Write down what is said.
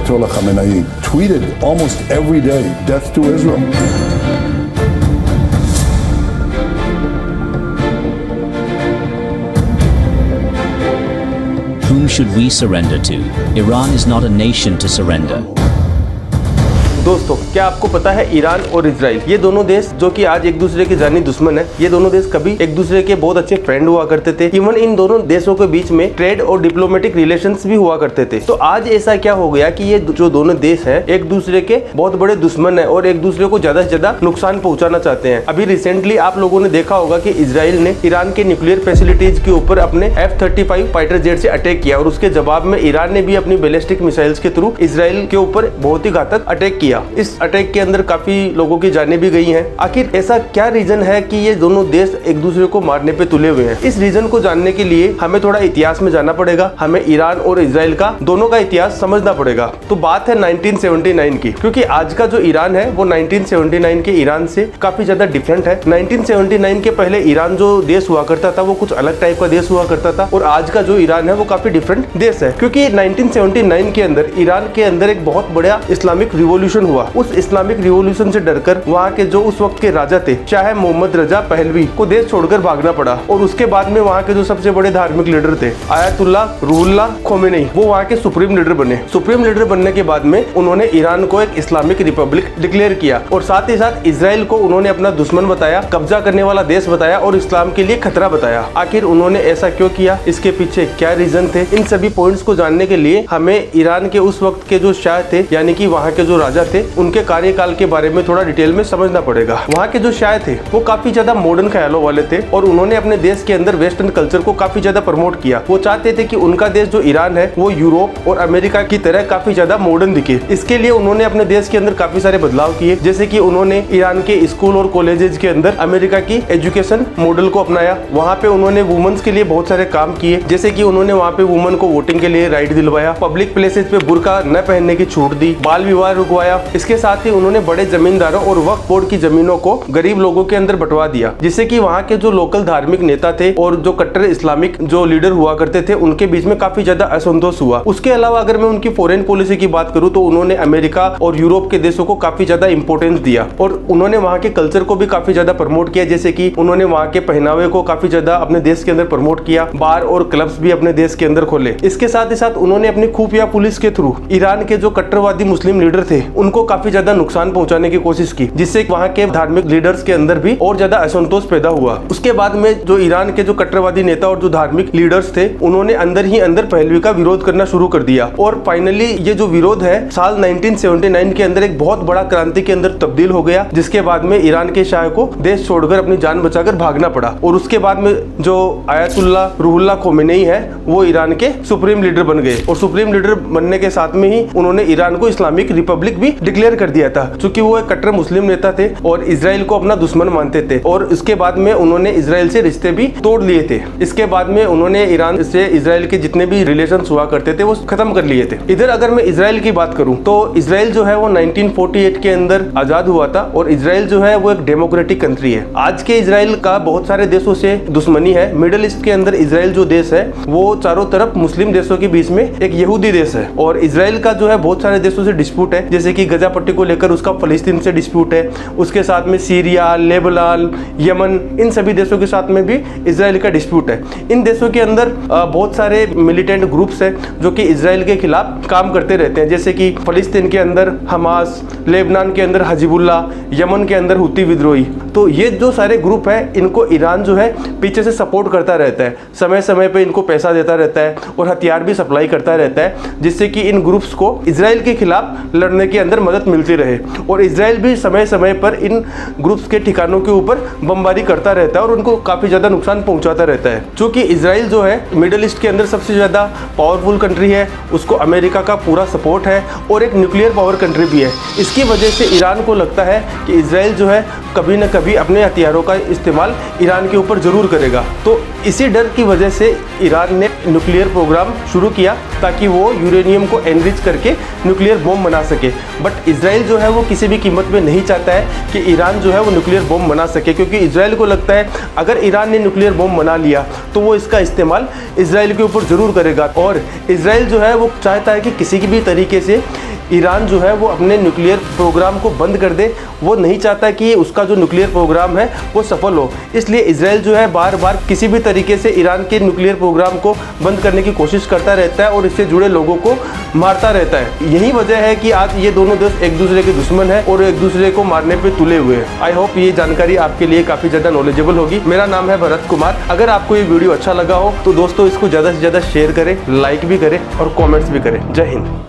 Ayatollah Khamenei tweeted almost every day, "Death to Israel." Whom should we surrender to? Iran is not a nation to surrender. दोस्तों, क्या आपको पता है Iran और Israel ये दोनों देश जो कि आज एक दूसरे के जानी दुश्मन है, ये दोनों देश कभी एक दूसरे के बहुत अच्छे फ्रेंड हुआ करते थे। इवन इन दोनों देशों के बीच में ट्रेड और डिप्लोमेटिक रिलेशंस भी हुआ करते थे। तो आज ऐसा क्या हो गया कि ये जो दोनों देश हैं एक दूसरे के बहुत बड़े दुश्मन है और एक दूसरे को ज्यादा से ज्यादा नुकसान पहुंचाना चाहते हैं। अभी रिसेंटली आप लोगों ने देखा होगा कि इजराइल ने ईरान के न्यूक्लियर फैसिलिटीज के ऊपर अपने F-35 फाइटर जेट से अटैक किया और उसके जवाब में ईरान ने भी अपनी बैलिस्टिक मिसाइल्स के थ्रू इजराइल के ऊपर बहुत ही घातक अटैक किया। इस अटैक के अंदर काफी लोगों की जानें भी गई हैं। आखिर ऐसा क्या रीजन है कि ये दोनों देश एक दूसरे को मारने पे तुले हुए हैं? इस रीजन को जानने के लिए हमें थोड़ा इतिहास में जाना पड़ेगा। हमें ईरान और इजराइल का दोनों का इतिहास समझना पड़ेगा। तो बात है 1979 की, क्योंकि आज का जो ईरान है वो 1979 के ईरान से काफी ज्यादा डिफरेंट है। 1979 के पहले ईरान जो देश हुआ करता था वो कुछ अलग टाइप का देश हुआ करता था और आज का जो ईरान है वो काफी डिफरेंट देश है, क्योंकि 1979 के अंदर ईरान के अंदर एक बहुत बड़ा इस्लामिक रिवॉल्यूशन हुआ। उस इस्लामिक रिवॉल्यूशन से डरकर वहाँ के जो उस वक्त के राजा थे शाह मोहम्मद रजा पहलवी को देश छोड़कर भागना पड़ा और उसके बाद में वहाँ के जो सबसे बड़े धार्मिक लीडर थे आयतुल्लाह रूहुल्लाह खोमेनी वो वहाँ के सुप्रीम लीडर बने। सुप्रीम लीडर बनने के बाद में उन्होंने ईरान को एक इस्लामिक रिपब्लिक डिक्लेयर किया और साथ ही साथ इजराइल को उन्होंने अपना दुश्मन बताया, कब्जा करने वाला देश बताया और इस्लाम के लिए खतरा बताया। आखिर उन्होंने ऐसा क्यों किया, इसके पीछे क्या रीजन थे, इन सभी पॉइंट्स को जानने के लिए हमें ईरान के उस वक्त के जो शाह थे यानी कि वहाँ के जो राजा थे उनके कार्यकाल के बारे में थोड़ा डिटेल में समझना पड़ेगा। वहाँ के जो शाह थे वो काफी ज्यादा मॉडर्न ख्यालों वाले थे और उन्होंने अपने देश के अंदर वेस्टर्न कल्चर को काफी ज्यादा प्रमोट किया। वो चाहते थे कि उनका देश जो ईरान है वो यूरोप और अमेरिका की तरह काफी ज्यादा मॉडर्न दिखे। इसके लिए उन्होंने अपने देश के अंदर काफी सारे बदलाव किए, जैसे कि उन्होंने ईरान के स्कूल और कॉलेजेस के अंदर अमेरिका की एजुकेशन मॉडल को अपनाया। वहाँ पे उन्होंने वुमेन्स के लिए बहुत सारे काम किए, जैसे कि उन्होंने वहाँ पे वुमेन को वोटिंग के लिए राइट दिलवाया, पब्लिक प्लेसेस पे बुर्का न पहनने की छूट दी, बाल विवाह रुकवाया। इसके साथ ही उन्होंने बड़े जमींदारों और वक्फ बोर्ड की जमीनों को गरीब लोगों के अंदर बंटवा दिया, जिससे कि वहाँ के जो लोकल धार्मिक नेता थे और जो कट्टर इस्लामिक जो लीडर हुआ करते थे उनके बीच में काफी ज्यादा असंतोष हुआ। उसके अलावा अगर मैं उनकी फॉरेन पॉलिसी की बात करूं तो उन्होंने अमेरिका और यूरोप के देशों को काफी ज्यादा इंपॉर्टेंस दिया और उन्होंने वहाँ के कल्चर को भी काफी ज्यादा प्रमोट किया, जैसे कि उन्होंने वहाँ के पहनावे को काफी ज्यादा अपने देश के अंदर प्रमोट किया, बार और क्लब्स भी अपने देश के अंदर खोले। इसके साथ ही साथ उन्होंने अपनी खुफिया पुलिस के थ्रू ईरान के जो कट्टरवादी मुस्लिम लीडर थे उनको काफी ज्यादा नुकसान पहुंचाने की कोशिश की, जिससे वहाँ के धार्मिक लीडर्स के अंदर भी और ज्यादा असंतोष पैदा हुआ। उसके बाद में जो ईरान के जो कट्टरवादी नेता और जो धार्मिक लीडर्स थे उन्होंने अंदर ही अंदर पहलवी का विरोध करना शुरू कर दिया और फाइनली ये जो विरोध है साल 1979 के अंदर एक बहुत बड़ा क्रांति के अंदर तब्दील हो गया, जिसके बाद में ईरान के शाह को देश छोड़कर अपनी जान बचाकर भागना पड़ा और उसके बाद में जो आयतुल्लाह रूहुल्लाह खोमेनी है वो ईरान के सुप्रीम लीडर बन गए और सुप्रीम लीडर बनने के साथ में ही उन्होंने ईरान को इस्लामिक रिपब्लिक भी डिक्लेयर कर दिया था, क्योंकि वो एक कट्टर मुस्लिम नेता थे और इजराइल को अपना दुश्मन मानते थे और इसके बाद में उन्होंने इजराइल से रिश्ते भी तोड़ लिए थे। इसके बाद में उन्होंने ईरान से इजराइल के जितने भी रिलेशंस हुआ करते थे वो खत्म कर लिए थे। इधर अगर मैं इजराइल की बात करूं तो इजराइल जो है वो 1948 के अंदर आजाद हुआ था और इजराइल जो है वो एक डेमोक्रेटिक कंट्री है। आज के इजराइल का बहुत सारे देशों से दुश्मनी है। मिडिल ईस्ट के अंदर इजराइल जो देश है वो चारों तरफ मुस्लिम देशों के बीच में एक यहूदी देश है और इजराइल का जो है बहुत सारे देशों से डिस्प्यूट है, जैसे कि गजा पट्टी को लेकर उसका फलस्तीन से डिस्प्यूट है, उसके साथ में सीरिया, लेबनान, यमन, इन सभी देशों के साथ में भी इजराइल का डिस्प्यूट है। इन देशों के अंदर बहुत सारे मिलिटेंट ग्रुप्स हैं जो कि इजराइल के खिलाफ काम करते रहते हैं, जैसे कि फलस्तीन के अंदर हमास, लेबनान के अंदर हजीबुल्लाह, यमन के अंदर हुती विद्रोही। तो ये जो सारे ग्रुप है इनको ईरान जो है पीछे से सपोर्ट करता रहता है, समय समय पे इनको पैसा देता रहता है और हथियार भी सप्लाई करता रहता है, जिससे कि इन ग्रुप्स को इजराइल के खिलाफ लड़ने के अंदर मदद मिलती रहे और इजराइल भी समय समय पर इन ग्रुप्स के ठिकानों के ऊपर बमबारी करता रहता है और उनको काफी ज्यादा नुकसान पहुंचाता रहता है। क्योंकि इजराइल जो है मिडिल ईस्ट के अंदर सबसे ज्यादा पावरफुल कंट्री है, उसको अमेरिका का पूरा सपोर्ट है और एक न्यूक्लियर पावर कंट्री भी है। इसकी वजह से ईरान को लगता है कि इजराइल जो है कभी न कभी अपने हथियारों का इस्तेमाल ईरान के ऊपर जरूर करेगा। तो इसी डर की वजह से ईरान ने न्यूक्लियर प्रोग्राम शुरू किया ताकि वो यूरेनियम को एनरिच करके न्यूक्लियर बॉम्ब बना सके। बट इजराइल जो है वो किसी भी कीमत में नहीं चाहता है कि ईरान जो है वो न्यूक्लियर बॉम्ब बना सके, क्योंकि इजराइल को लगता है अगर ईरान ने न्यूक्लियर बॉम्ब बना लिया तो वो इसका इस्तेमाल इजराइल के ऊपर ज़रूर करेगा। और इजराइल जो है वो चाहता है कि किसी भी तरीके से ईरान जो है वो अपने न्यूक्लियर प्रोग्राम को बंद कर दे। वो नहीं चाहता कि उसका जो न्यूक्लियर प्रोग्राम है वो सफल हो, इसलिए इजराइल जो है बार बार किसी भी तरीके से ईरान के न्यूक्लियर प्रोग्राम को बंद करने की कोशिश करता रहता है और इससे जुड़े लोगों को मारता रहता है। यही वजह है कि आज ये दोनों देश एक दूसरे के दुश्मन है और एक दूसरे को मारने पे तुले हुए हैं। आई होप ये जानकारी आपके लिए काफ़ी ज़्यादा नॉलेजेबल होगी। मेरा नाम है भरत कुमार। अगर आपको ये वीडियो अच्छा लगा हो तो दोस्तों इसको ज़्यादा से ज़्यादा शेयर करें, लाइक भी करें और कॉमेंट्स भी करें। जय हिंद।